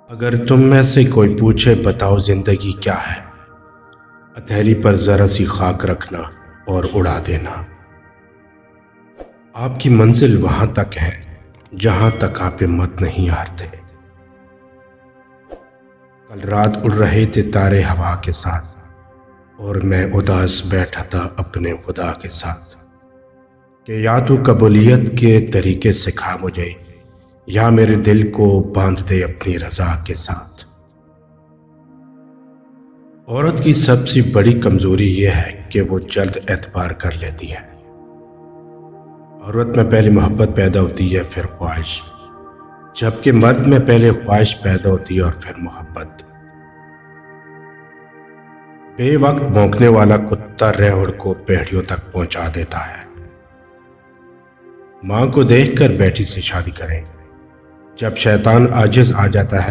اگر تم میں سے کوئی پوچھے بتاؤ زندگی کیا ہے، ہتھیلی پر ذرا سی خاک رکھنا اور اڑا دینا۔ آپ کی منزل وہاں تک ہے جہاں تک آپ ہمت نہیں ہارتے۔ کل رات اڑ رہے تھے تارے ہوا کے ساتھ، اور میں اداس بیٹھا تھا اپنے خدا کے ساتھ، کہ یا تو قبولیت کے طریقے سکھا مجھے، یا میرے دل کو باندھ دے اپنی رضا کے ساتھ۔ عورت کی سب سے بڑی کمزوری یہ ہے کہ وہ جلد اعتبار کر لیتی ہے۔ عورت میں پہلے محبت پیدا ہوتی ہے، پھر خواہش، جبکہ مرد میں پہلے خواہش پیدا ہوتی ہے اور پھر محبت۔ بے وقت بھونکنے والا کتا ریوڑ کو پیڑیوں تک پہنچا دیتا ہے۔ ماں کو دیکھ کر بیٹی سے شادی کریں۔ جب شیطان عاجز آ جاتا ہے